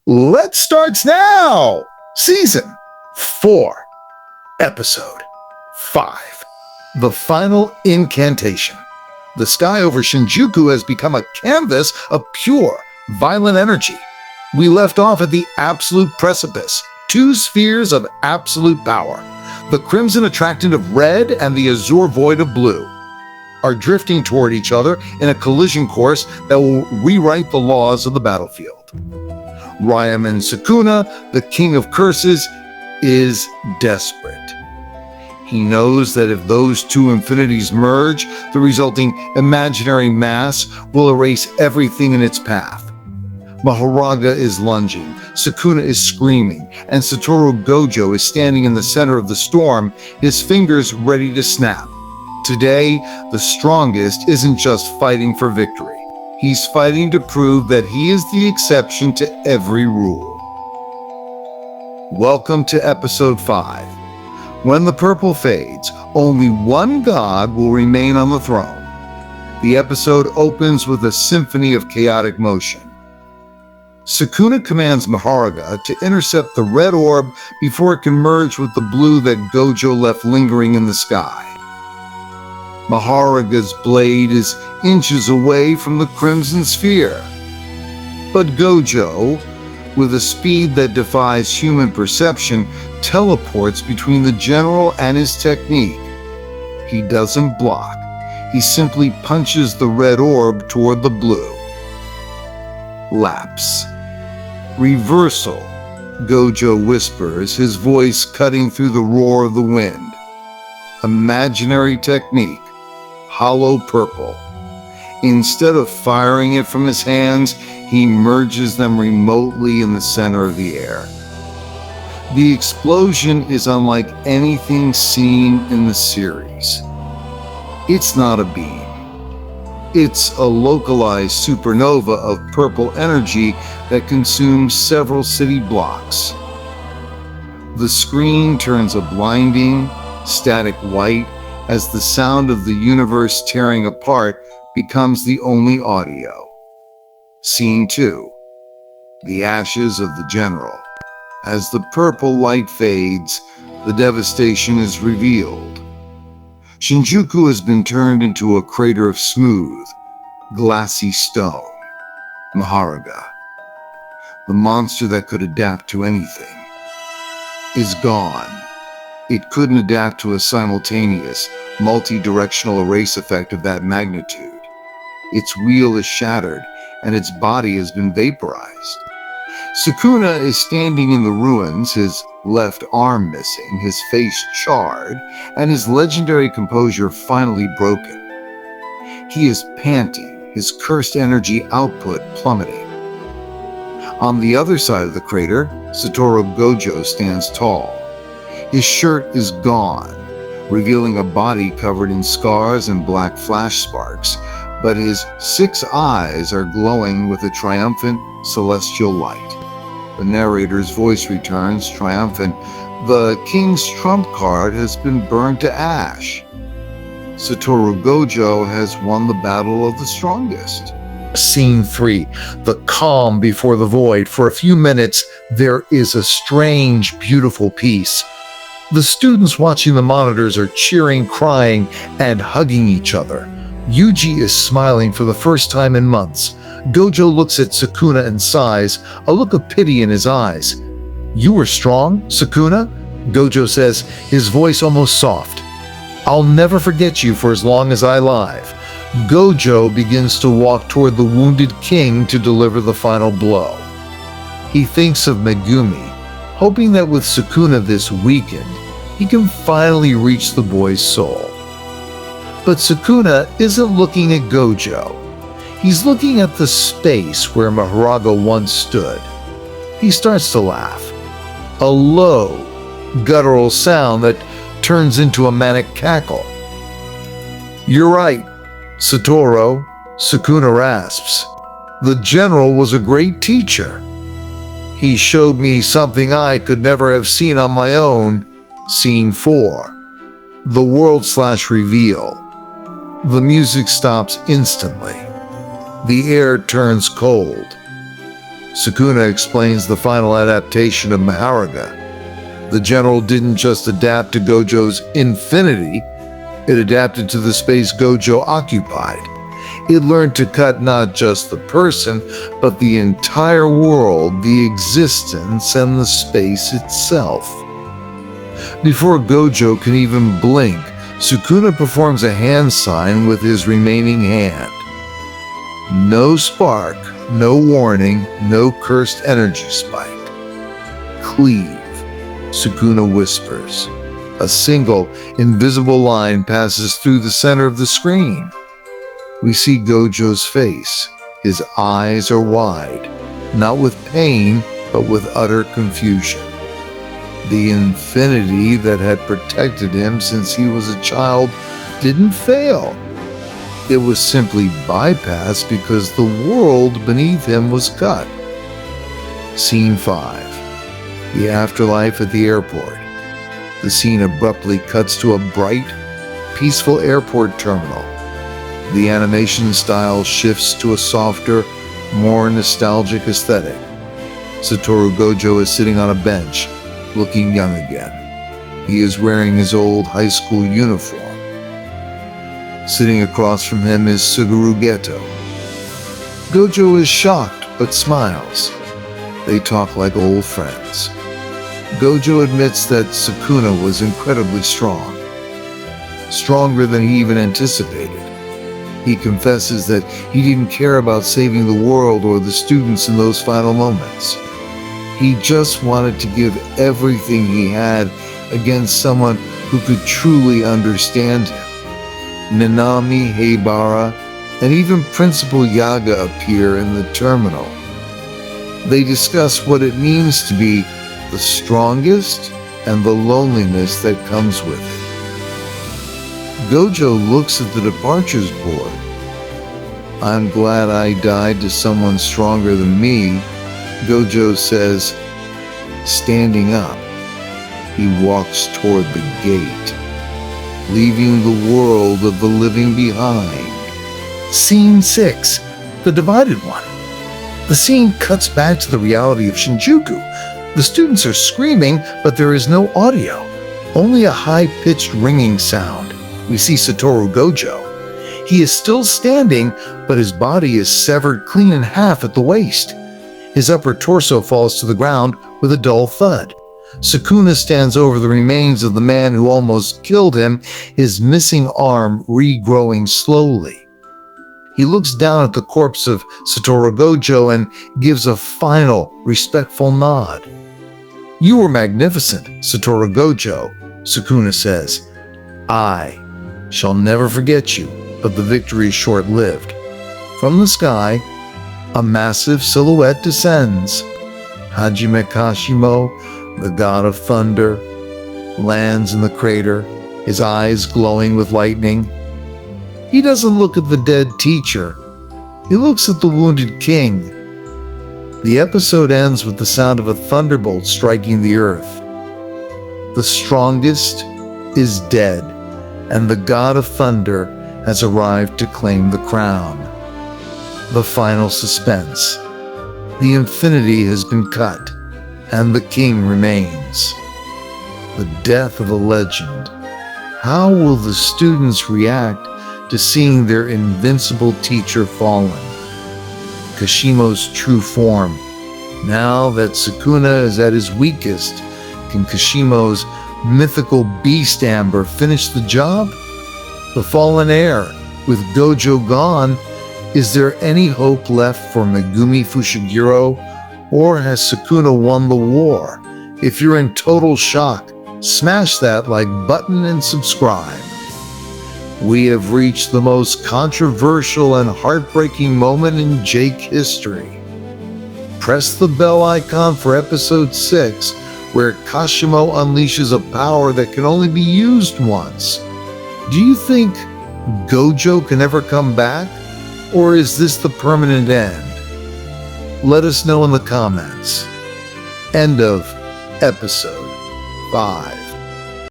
Let's start now! Season 4, Episode 5. The Final Incantation. The sky over Shinjuku has become a canvas of pure, violent energy. We left off at the absolute precipice, two spheres of absolute power. The crimson attractant of red and the azure void of blue are drifting toward each other in a collision course that will rewrite the laws of the battlefield. Ryaman Sukuna, the king of curses, is desperate. He knows that if those two infinities merge, the resulting imaginary mass will erase everything in its path. Mahoraga is lunging, Sukuna is screaming, and Satoru Gojo is standing in the center of the storm, his fingers ready to snap. Today, the strongest isn't just fighting for victory. He's fighting to prove that he is the exception to every rule. Welcome to Episode 5. When the purple fades, only one god will remain on the throne. The episode opens with a symphony of chaotic motion. Sukuna commands Mahoraga to intercept the red orb before it can merge with the blue that Gojo left lingering in the sky. Mahoraga's blade is inches away from the crimson sphere. But Gojo, with a speed that defies human perception, teleports between the general and his technique. He doesn't block. He simply punches the red orb toward the blue. Lapse. Reversal, Gojo whispers, his voice cutting through the roar of the wind. Imaginary technique. Hollow purple. Instead of firing it from his hands, he merges them remotely in the center of the air. The explosion is unlike anything seen in the series. It's not a beam. It's a localized supernova of purple energy that consumes several city blocks. The screen turns a blinding, static white as the sound of the universe tearing apart becomes the only audio. Scene 2. The ashes of the general. As the purple light fades, the devastation is revealed. Shinjuku has been turned into a crater of smooth, glassy stone. Mahoraga, the monster that could adapt to anything, is gone. It couldn't adapt to a simultaneous, multi-directional erase effect of that magnitude. Its wheel is shattered, and its body has been vaporized. Sukuna is standing in the ruins, his left arm missing, his face charred, and his legendary composure finally broken. He is panting, his cursed energy output plummeting. On the other side of the crater, Satoru Gojo stands tall. His shirt is gone, revealing a body covered in scars and black flash sparks, but his 6 eyes are glowing with a triumphant celestial light. The narrator's voice returns, triumphant. The king's trump card has been burned to ash. Satoru Gojo has won the battle of the strongest. Scene 3. The calm before the void. For a few minutes, there is a strange, beautiful peace. The students watching the monitors are cheering, crying, and hugging each other. Yuji is smiling for the first time in months. Gojo looks at Sukuna and sighs, a look of pity in his eyes. "You were strong, Sukuna?" Gojo says, his voice almost soft. "I'll never forget you for as long as I live." Gojo begins to walk toward the wounded king to deliver the final blow. He thinks of Megumi, hoping that with Sukuna this weakened, he can finally reach the boy's soul. But Sukuna isn't looking at Gojo. He's looking at the space where Mahoraga once stood. He starts to laugh. A low, guttural sound that turns into a manic cackle. "You're right, Satoru," Sukuna rasps. "The general was a great teacher. He showed me something I could never have seen on my own." Scene 4. The world/reveal. The music stops instantly. The air turns cold. Sukuna explains the final adaptation of Mahoraga. The general didn't just adapt to Gojo's infinity, it adapted to the space Gojo occupied. It learned to cut not just the person, but the entire world, the existence, and the space itself. Before Gojo can even blink, Sukuna performs a hand sign with his remaining hand. No spark, no warning, no cursed energy spike. Cleave, Sukuna whispers. A single, invisible line passes through the center of the screen. We see Gojo's face. His eyes are wide, not with pain, but with utter confusion. The infinity that had protected him since he was a child didn't fail. It was simply bypassed because the world beneath him was cut. Scene 5. The afterlife at the airport. The scene abruptly cuts to a bright, peaceful airport terminal. The animation style shifts to a softer, more nostalgic aesthetic. Satoru Gojo is sitting on a bench, looking young again. He is wearing his old high school uniform. Sitting across from him is Suguru Geto. Gojo is shocked but smiles. They talk like old friends. Gojo admits that Sukuna was incredibly strong. Stronger than he even anticipated. He confesses that he didn't care about saving the world or the students in those final moments. He just wanted to give everything he had against someone who could truly understand him. Nanami, Heibara, and even Principal Yaga appear in the terminal. They discuss what it means to be the strongest and the loneliness that comes with it. Gojo looks at the departures board. I'm glad I died to someone stronger than me, Gojo says, standing up. He walks toward the gate, leaving the world of the living behind. Scene 6, the divided one. The scene cuts back to the reality of Shinjuku. The students are screaming, but there is no audio, only a high-pitched ringing sound. We see Satoru Gojo. He is still standing, but his body is severed clean in half at the waist. His upper torso falls to the ground with a dull thud. Sukuna stands over the remains of the man who almost killed him, his missing arm regrowing slowly. He looks down at the corpse of Satoru Gojo and gives a final, respectful nod. You were magnificent, Satoru Gojo, Sukuna says. I shall never forget you, but the victory is short-lived. From the sky, a massive silhouette descends. Hajime Kashimo, the god of thunder, lands in the crater, his eyes glowing with lightning. He doesn't look at the dead teacher. He looks at the wounded king. The episode ends with the sound of a thunderbolt striking the earth. The strongest is dead, and the god of thunder has arrived to claim the crown. The final suspense. The infinity has been cut, and the king remains. The death of a legend. How will the students react to seeing their invincible teacher fallen? Kashimo's true form. Now that Sukuna is at his weakest, can Kashimo's mythical beast amber finish the job? The fallen heir, with Gojo gone, is there any hope left for Megumi Fushiguro, or has Sukuna won the war? If you're in total shock, smash that like button and subscribe. We have reached the most controversial and heartbreaking moment in Jake history. Press the bell icon for episode 6, where Kashimo unleashes a power that can only be used once. Do you think Gojo can ever come back? Or is this the permanent end? Let us know in the comments. End of episode 5.